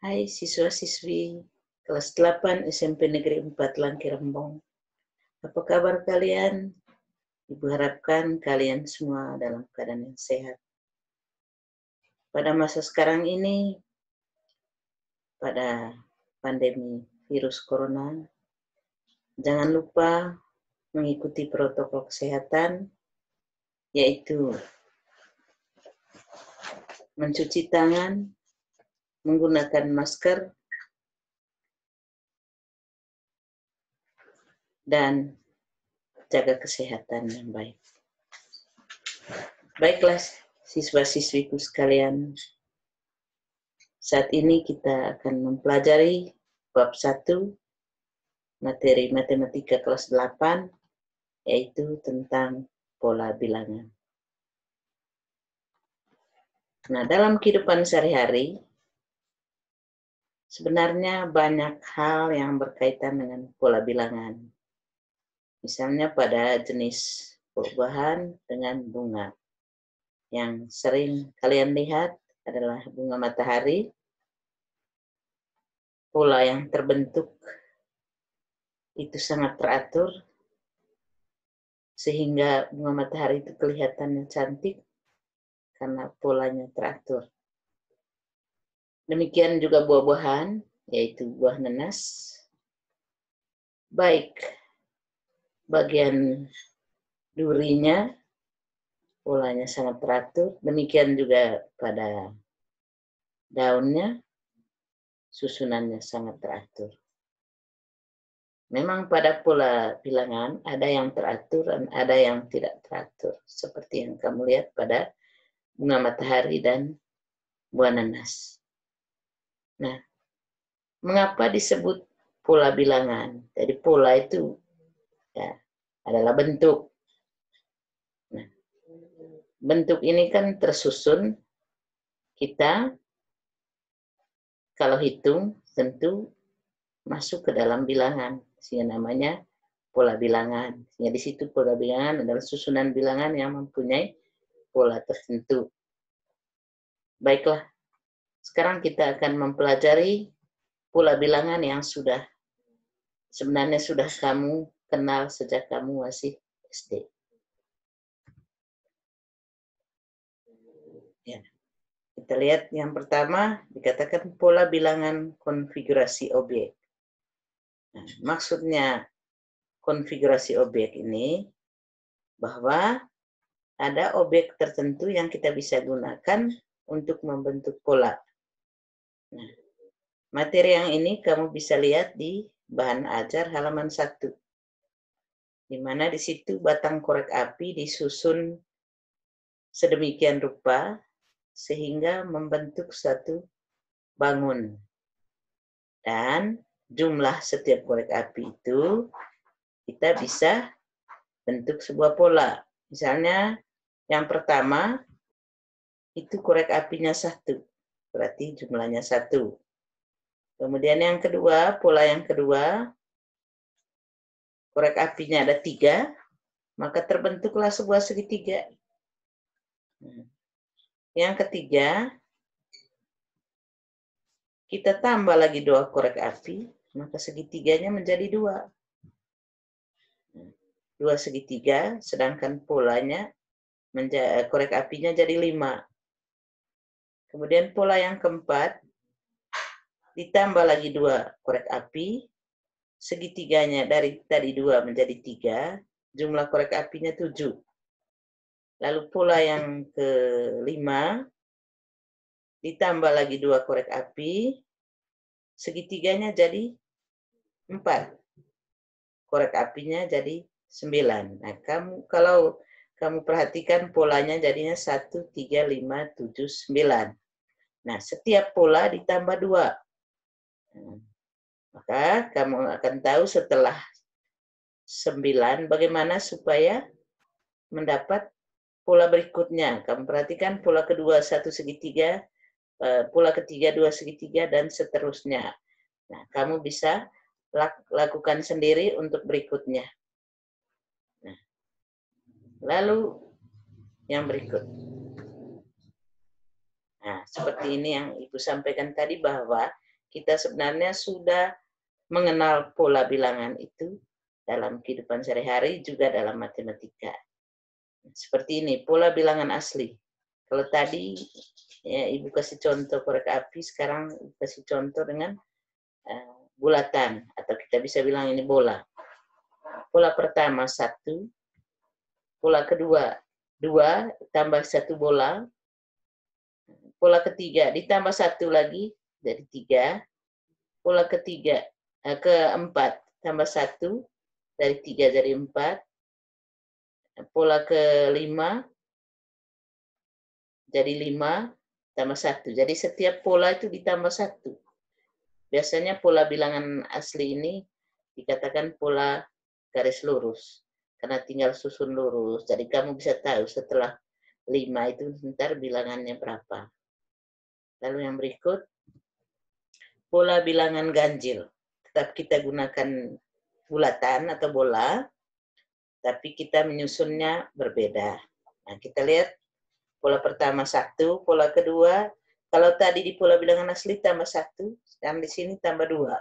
Hai siswa-siswi kelas 8 SMP Negeri 4 Langki Rembong. Apa kabar kalian? Ibu harapkan kalian semua dalam keadaan yang sehat. Pada masa sekarang ini, pada pandemi virus corona, jangan lupa mengikuti protokol kesehatan, yaitu mencuci tangan, menggunakan masker, dan jaga kesehatan yang baik. Baiklah siswa-siswiku sekalian, saat ini kita akan mempelajari bab 1 materi matematika kelas 8, yaitu tentang pola bilangan. Nah, dalam kehidupan sehari-hari, sebenarnya banyak hal yang berkaitan dengan pola bilangan. Misalnya pada jenis buah-buahan dengan bunga. Yang sering kalian lihat adalah bunga matahari. Pola yang terbentuk itu sangat teratur, sehingga bunga matahari itu kelihatannya cantik karena polanya teratur. Demikian juga buah-buahan, yaitu buah nanas. Baik bagian durinya, polanya sangat teratur. Demikian juga pada daunnya, susunannya sangat teratur. Memang pada pola bilangan ada yang teratur dan ada yang tidak teratur. Seperti yang kamu lihat pada bunga matahari dan buah nanas. Nah, mengapa disebut pola bilangan? Jadi pola itu ya, adalah bentuk. Nah, bentuk ini kan tersusun, kita kalau hitung tentu masuk ke dalam bilangan, sehingga namanya pola bilangan. Sehingga di situ pola bilangan adalah susunan bilangan yang mempunyai pola tertentu. Baiklah, sekarang kita akan mempelajari pola bilangan yang sebenarnya sudah kamu kenal sejak kamu masih SD. Ya. Kita lihat yang pertama, dikatakan pola bilangan konfigurasi objek. Nah, maksudnya konfigurasi objek ini bahwa ada objek tertentu yang kita bisa gunakan untuk membentuk pola. Nah, materi yang ini kamu bisa lihat di bahan ajar halaman 1. Di mana di situ batang korek api disusun sedemikian rupa sehingga membentuk satu bangun. Dan jumlah setiap korek api itu kita bisa bentuk sebuah pola. Misalnya yang pertama itu korek apinya 1, berarti jumlahnya 1. Kemudian yang kedua, pola yang kedua, korek apinya ada 3, maka terbentuklah sebuah segitiga. Yang ketiga, kita tambah lagi 2 korek api, maka segitiganya menjadi 2. 2 segitiga, sedangkan polanya, korek apinya jadi 5. Kemudian pola yang keempat, ditambah lagi 2 korek api, segitiganya dari tadi 2 menjadi 3, jumlah korek apinya 7. Lalu pola yang kelima, ditambah lagi 2 korek api, segitiganya jadi 4. Korek apinya jadi 9. Nah, kalau kamu perhatikan polanya jadinya 1, 3, 5, 7, 9. Nah, setiap pola ditambah 2. Maka kamu akan tahu setelah 9 bagaimana supaya mendapat pola berikutnya. Kamu perhatikan pola kedua 1 segitiga, pola ketiga 2 segitiga, dan seterusnya. Nah, kamu bisa lakukan sendiri untuk berikutnya. Nah, lalu yang berikut. Nah, seperti ini yang Ibu sampaikan tadi bahwa kita sebenarnya sudah mengenal pola bilangan itu dalam kehidupan sehari-hari, juga dalam matematika. Seperti ini, pola bilangan asli. Kalau tadi ya, Ibu kasih contoh korek api, sekarang Ibu kasih contoh dengan bulatan, atau kita bisa bilang ini bola. Pola pertama 1, pola kedua 2 tambah 1 bola, pola ketiga ditambah 1 lagi jadi 3, pola ketiga keempat tambah 1 dari 3 jadi 4, pola kelima jadi 5 tambah 1. Jadi setiap pola itu ditambah 1. Biasanya pola bilangan asli ini dikatakan pola garis lurus, karena tinggal susun lurus. Jadi kamu bisa tahu setelah 5 itu ntar bilangannya berapa. Lalu yang berikut, pola bilangan ganjil. Tetap kita gunakan bulatan atau bola, tapi kita menyusunnya berbeda. Nah, kita lihat pola pertama 1, pola kedua, kalau tadi di pola bilangan asli tambah 1, sekarang di sini tambah 2.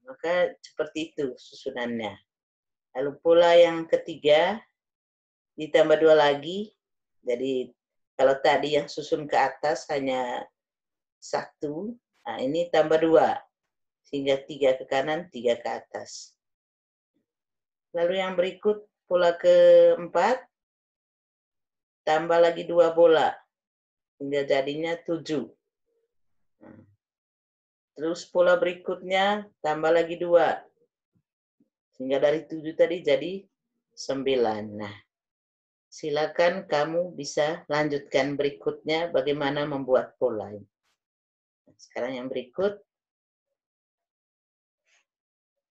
Maka seperti itu susunannya. Lalu pola yang ketiga, ditambah 2 lagi. Jadi kalau tadi yang susun ke atas hanya 1, nah ini tambah 2. Sehingga 3 ke kanan, 3 ke atas. Lalu yang berikut, pola keempat, tambah lagi 2 bola. Hingga jadinya 7. Terus pola berikutnya, tambah lagi 2. Sehingga dari 7 tadi jadi 9. Nah, silakan kamu bisa lanjutkan berikutnya bagaimana membuat pola. Sekarang yang berikut,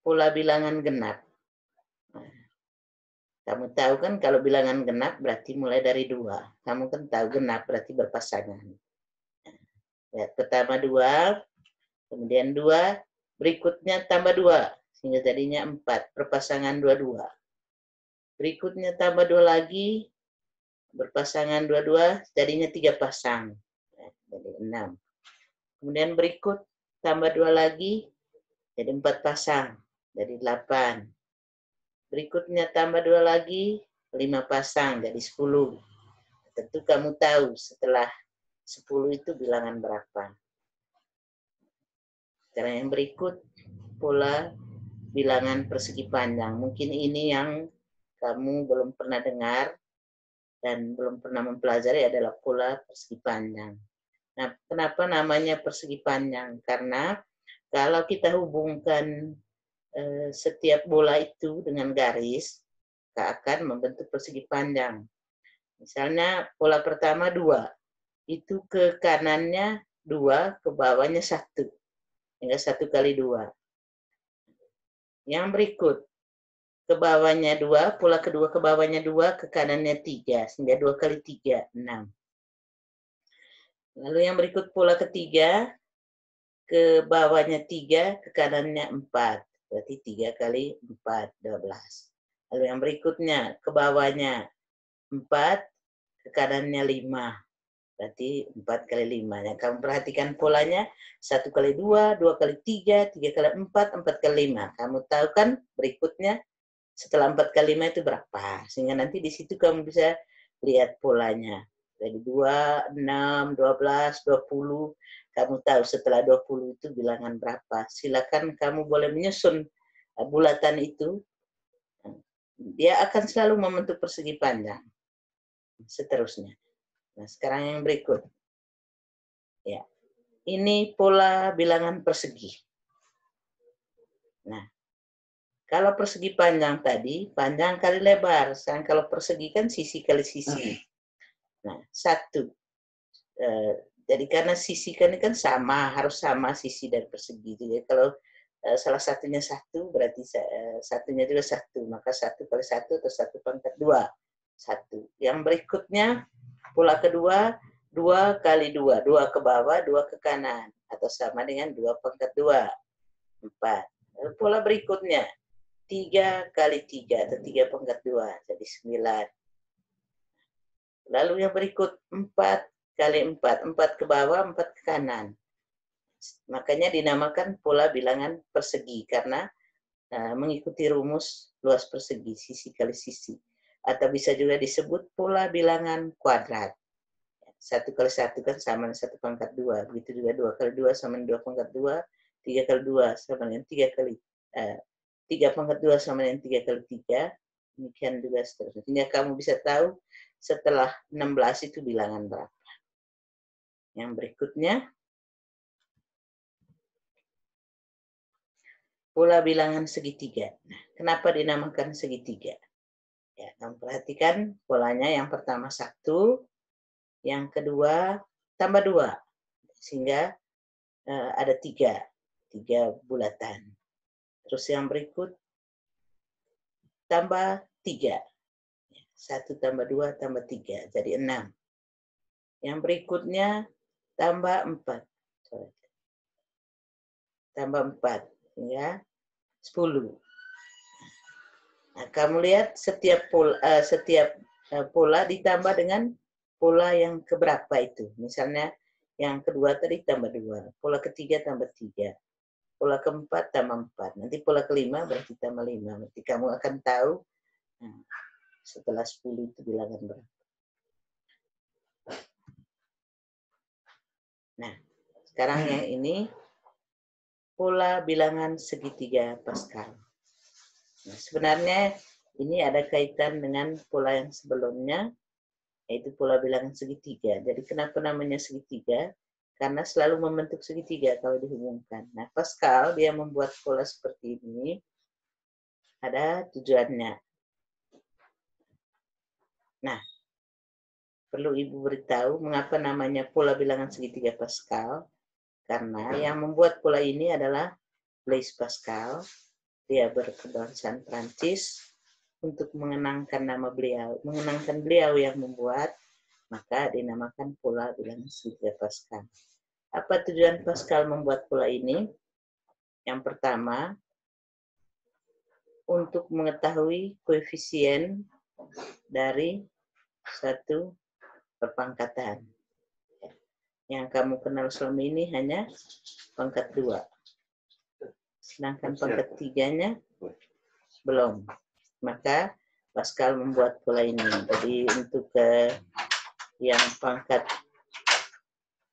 pola bilangan genap. Kamu tahu kan kalau bilangan genap berarti mulai dari 2. Kamu kan tahu genap berarti berpasangan. Lihat, pertama 2, kemudian 2, berikutnya tambah 2, sehingga jadinya 4, berpasangan 2-2. Berikutnya tambah 2 lagi, berpasangan 2-2, jadinya 3 pasang. Jadi 6. Kemudian berikut, tambah 2 lagi, jadi 4 pasang, jadi 8. Berikutnya tambah 2 lagi, 5 pasang, jadi 10. Tentu kamu tahu setelah 10 itu bilangan berapa. Cara yang berikut, pola bilangan persegi panjang. Mungkin ini yang kamu belum pernah dengar dan belum pernah mempelajari adalah pola persegi panjang. Nah, kenapa namanya persegi panjang? Karena kalau kita hubungkan setiap bola itu dengan garis, akan membentuk persegi panjang. Misalnya pola pertama 2, itu ke kanannya 2, ke bawahnya 1. Hingga 1 kali 2. Yang berikut, ke bawahnya 2, pola kedua ke bawahnya 2, ke kanannya 3. Sehingga 2 kali 3, 6. Lalu yang berikut pola ketiga, ke bawahnya 3, ke kanannya 4. Berarti 3 kali 4, 12. Lalu yang berikutnya, ke bawahnya 4, ke kanannya 5. Berarti 4 kali 5. Yang kamu perhatikan polanya, 1 kali 2, 2 kali 3, 3 kali 4, 4 kali 5. Kamu tahu kan berikutnya setelah 4 kali 5 itu berapa. Sehingga nanti di situ kamu bisa lihat polanya. Dari 2, 6, 12, 20. Kamu tahu setelah 20 itu bilangan berapa. Silakan kamu boleh menyusun bulatan itu. Dia akan selalu membentuk persegi panjang. Seterusnya. Nah, sekarang yang berikut. Ya. Ini pola bilangan persegi. Nah, kalau persegi panjang tadi, panjang kali lebar. Sekarang kalau persegi kan sisi kali sisi. Nah, 1. Jadi karena sisi kan sama, harus sama sisi dari persegi. Jadi kalau salah satunya 1, berarti satunya juga 1. Maka 1 kali 1 atau 1 pangkat 2. 1. Yang berikutnya, pola kedua, 2 kali 2. 2 ke bawah, 2 ke kanan. Atau sama dengan 2 pangkat 2. 4. Lalu pola berikutnya, 3 kali 3 atau 3 pangkat 2. Jadi 9. Lalu yang berikut, 4 kali 4. 4 ke bawah, 4 ke kanan. Makanya dinamakan pola bilangan persegi karena mengikuti rumus luas persegi, sisi kali sisi. Atau bisa juga disebut pola bilangan kuadrat. 1 kali 1 kan sama dengan 1 pangkat 2. Begitu juga 2 kali 2 sama dengan 2 pangkat 2. 3 kali 2 sama dengan 3 kali 3 pangkat 2 sama dengan 3 kali 3. Demikian juga seterusnya. Sehingga kamu bisa tahu setelah 16 itu bilangan berapa. Yang berikutnya, pola bilangan segitiga. Nah, kenapa dinamakan segitiga? Ya, kamu perhatikan polanya yang pertama 1, yang kedua tambah 2. Sehingga ada 3 bulatan. Terus yang berikut tambah 3. 1 tambah 2 tambah 3, jadi 6. Yang berikutnya tambah 4. Tambah 4, ya 10. Nah, kamu lihat setiap pola ditambah dengan pola yang keberapa itu. Misalnya yang kedua tadi tambah 2, pola ketiga tambah 3, pola keempat tambah 4. Nanti pola kelima berarti tambah 5. Nanti kamu akan tahu setelah 10 itu bilangan berapa. Nah, sekarang yang ini pola bilangan segitiga Pascal. Nah, sebenarnya ini ada kaitan dengan pola yang sebelumnya, yaitu pola bilangan segitiga. Jadi kenapa namanya segitiga? Karena selalu membentuk segitiga kalau dihubungkan. Nah, Pascal dia membuat pola seperti ini ada tujuannya. Nah, perlu Ibu beritahu mengapa namanya pola bilangan segitiga Pascal. Karena yang membuat pola ini adalah Blaise Pascal. Dia berkebangsaan Prancis. Untuk mengenangkan beliau yang membuat, maka dinamakan pola bilangan segitiga Pascal. Apa tujuan Pascal membuat pola ini? Yang pertama, untuk mengetahui koefisien dari satu perpangkatan. Yang kamu kenal selama ini hanya pangkat 2. Sedangkan pangkat 3-nya belum. Maka Pascal membuat pola ini. Jadi untuk yang pangkat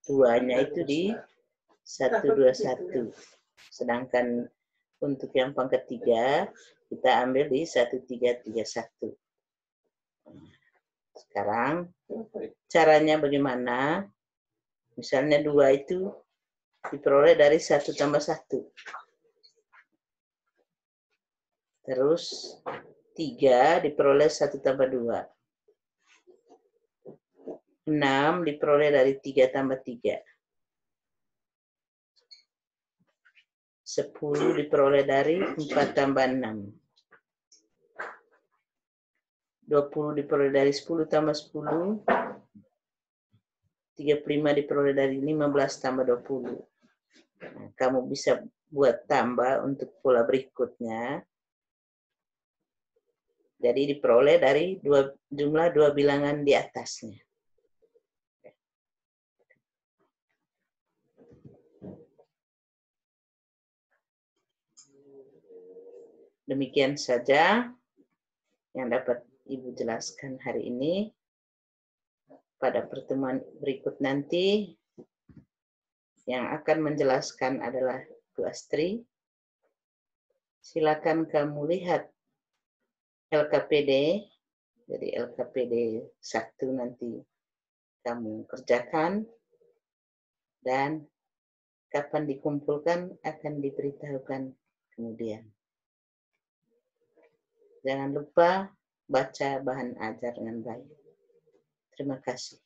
2-nya itu di 121. Sedangkan untuk yang pangkat 3 kita ambil di 1331. Sekarang caranya bagaimana? Misalnya 2 itu diperoleh dari 1 tambah 1. Terus 3 diperoleh 1 tambah 2. 6 diperoleh dari 3 tambah 3. 10 diperoleh dari 4 tambah 6. 20 diperoleh dari 10 tambah 10. 35 diperoleh dari 15 tambah 20. Nah, kamu bisa buat tambah untuk pola berikutnya. Jadi diperoleh dari jumlah 2 bilangan di atasnya. Demikian saja yang dapat Ibu jelaskan hari ini. Pada pertemuan berikut nanti yang akan menjelaskan adalah Bu Astri. Silakan kamu lihat LKPD. Jadi LKPD 1 nanti kamu kerjakan. Dan kapan dikumpulkan akan diberitahukan kemudian. Jangan lupa baca bahan ajar dengan baik. Terima kasih.